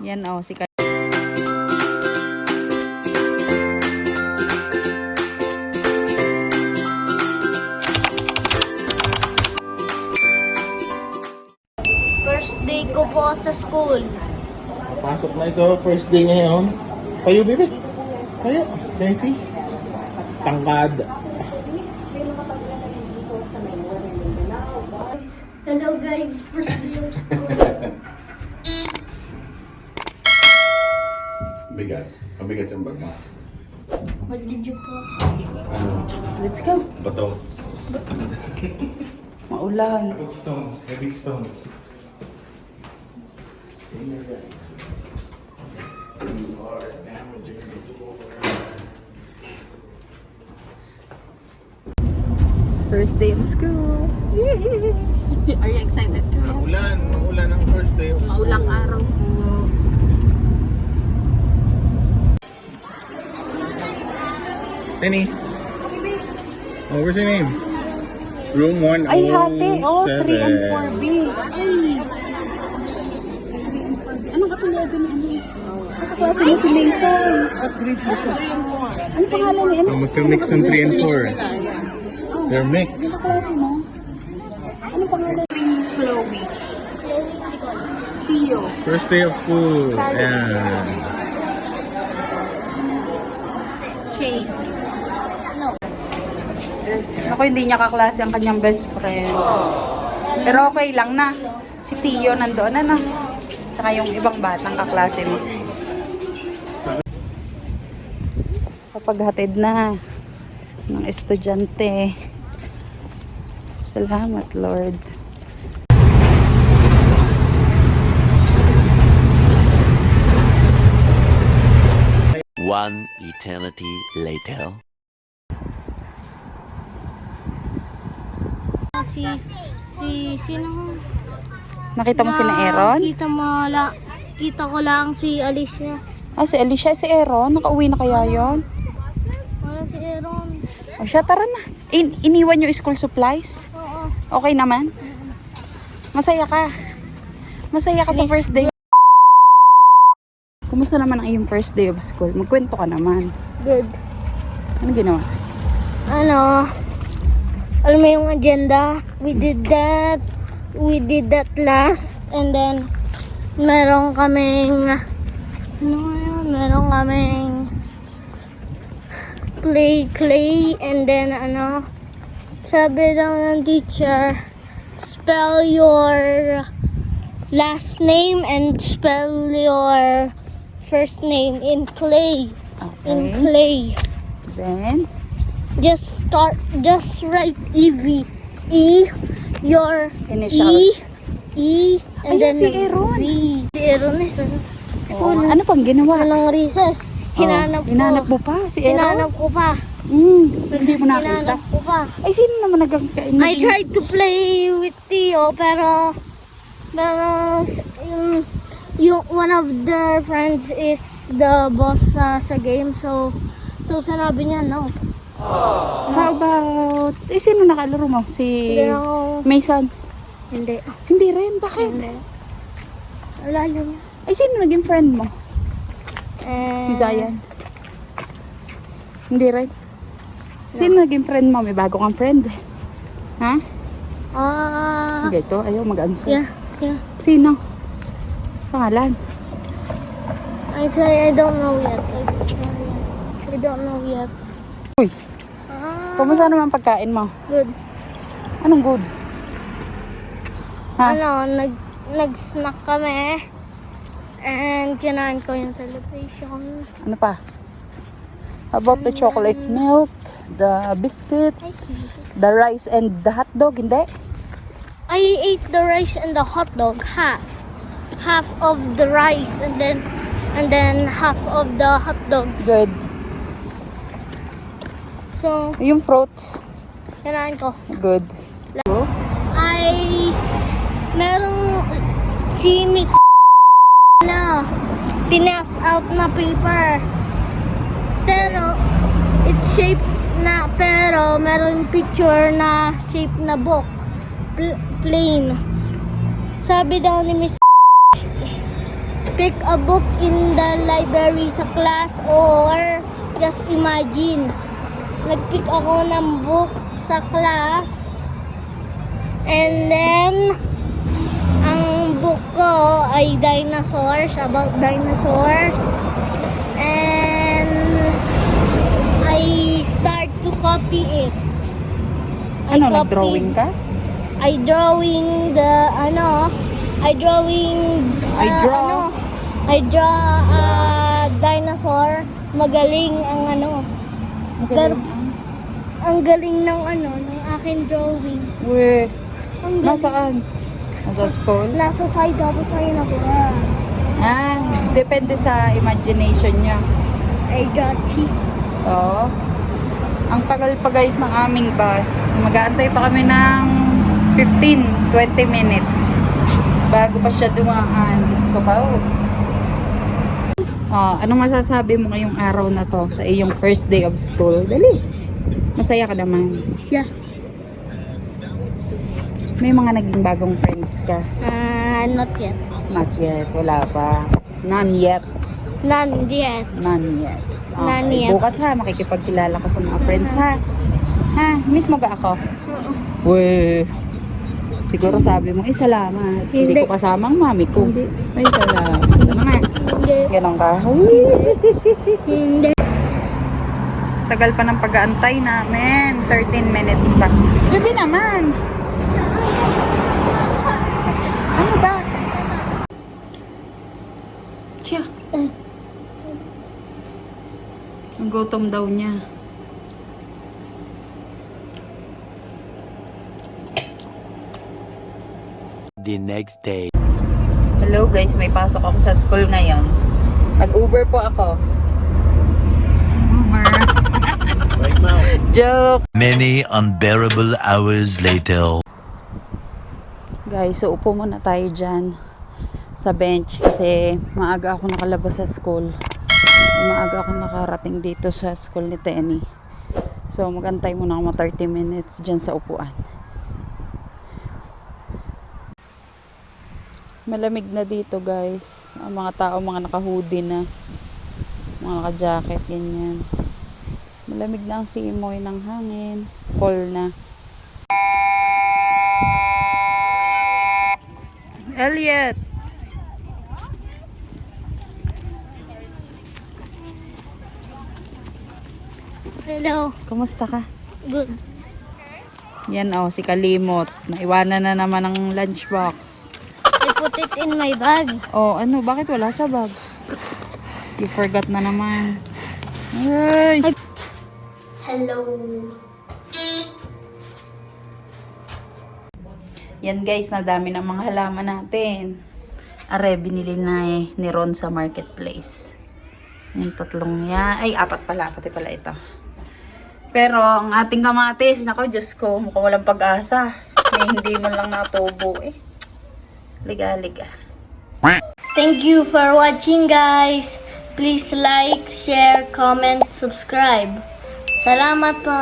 Yan o, si First day ko po sa school. Pasok na ito, first day ngayon. Payo, bebe. Payo. Tracy. Tangkad. Hello guys, first day of school. Bigat. Mabigat yung bag mo. What did you po? Let's go. Bato. Maulan. Big stones. Heavy stones. You are damaging the door. First day of school. Are you excited, Kuya? Maulan ang first day of school. Maulang araw po. Penny. Oh, where's your name? Room 107. Ay, hati. Oh, 3 and 4B. Ay. Anong katulad na ano? Kaklase mo si Mason. Ano pangalan niya? Oh, magka-mix ng 3 and 4. They're mixed. Kaklase mo? Anong pangalan? Chloe. Tio. First day of school. Ayan. Chase. Ako, hindi niya kaklase ang kanyang best friend. Pero okay lang na. Si Tio nandoon na. Tsaka yung ibang batang kaklase mo. Kapag hatid na ng estudyante. Salamat, Lord. One eternity later. Sino? Nakita mo si na Aaron? Kita ko lang si Alicia. Ah, si Alicia, si Aaron. Nakauwi na kaya yon? Wala si Aaron. O siya, tara na. Iniwan yung school supplies? Oo. Okay naman? Masaya ka? Masaya ka sa Yes. first day? Kumusta naman ang iyong first day of school? Magkwento ka naman. Good. Ano ginawa? Alam mo yung agenda? We did that last. And then, meron kaming play. And then, sabi daw ng teacher, spell your last name and spell your first name in clay. In Okay. clay. Then, Just write EV. Your Initials. and Ayan, then si Aaron. V. Si Aaron is school. ano pang ginawa? Anong recess? Hinanap ko. Hinanap mo pa si Aaron? Hinanap ko pa. Hindi mo nakita. Hinanap ko pa. Ay, sino naman nagkakain? I tried to play with Tio, pero yung one of their friends is the boss sa game, so sinabi niya no. How about... sino nakalaro mo? Si Hindi ako. Mason? Hindi. Hindi rin. Bakit? Hindi. Wala yun. Ay, sino naging friend mo? Si Eh, Zayan? Hindi rin. Sino naging friend mo? May bago kang friend. Ha? Hindi ito. Ayaw mag-answer. Yeah. Sino? Pangalan? Actually, I don't know yet. I don't know yet. Uy, kumusta naman pagkain mo? Good. Anong good? Ha? Nag-snack kami. And kinain ko yung celebration. Ano pa? How about the chocolate milk, the biscuit, the rice and the hot dog? Hindi? I ate the rice and the hot dog half. Half of the rice and then half of the hot dog. Good. So, Yung fruits? kinain ko. Good. Merong si Mitch na pinas out na paper. Pero it's shaped na, pero meron picture na shape na book. Plain. Sabi daw ni Miss pick a book in the library sa class or just imagine. Nag-pick ako ng book sa class and then ang book ko ay dinosaurs, about dinosaurs, and I start to copy it. Ano, I nag-drawing ka? I drawing the I draw a dinosaur. Magaling ang Magaling. ang galing ng ng aking drawing. Uwe, Ang galing. nasaan? Nasa school? Nasa side tapos sa'yo na ko. Ah, depende sa imagination niya. I got it. Oo. Ang tagal pa guys ng aming bus. Mag-aantay pa kami ng 15-20 minutes bago pa siya dumaan. Diyos ko pa, oh. Anong masasabi mo ngayong araw na to sa iyong first day of school? Dali. Masaya ka naman. Yeah. May mga naging bagong friends ka? Not yet. Not yet. Wala pa. None yet. None yet. None yet. None Okay. yet. Bukas ha, makikipagkilala ka sa mga friends ha. Ha? Miss mo ga ako? Weh. Siguro sabi mo, salamat. Hindi Hindi. ko kasama ang mami ko. Hindi. Ay, salamat. Ano nga? Hindi. Ganon ka? Hindi. Tagal pa ng pag-aantay namin. 13 minutes pa. Gabi naman. Ano ba? Siya. Ang gutom daw niya. The next day. Hello guys, may pasok ako sa school ngayon. Nag-Uber po ako. Uber. Right now. Joke. Many unbearable hours later. Guys, so upo muna tayo dyan sa bench kasi maaga ako nakalabas sa school. Maaga ako nakarating dito sa school ni Tenny. So magantay muna ako 30 minutes dyan sa upuan. Malamig na dito guys. Ang mga tao, mga naka-hoodie na. Mga naka-jacket, ganyan. Malamig na ang simoy ng hangin. Fall na. Elliot! Hello. Kumusta ka? Good. Yan si Kalimot. Naiwanan na naman ang lunchbox. I put it in my bag. Bakit wala sa bag? You forgot na naman. Ay! Hello. Yan guys, nadami ng mga halaman natin. Are, binili na ni Ron sa marketplace. Yung tatlong yan. Ay, apat pala. Pati pala ito. Pero, ang ating kamatis, nako, Diyos ko, mukhang walang pag-asa. Hindi mo lang natubo eh. Liga. Thank you for watching, guys. Please like, share, comment, subscribe. Salamat po.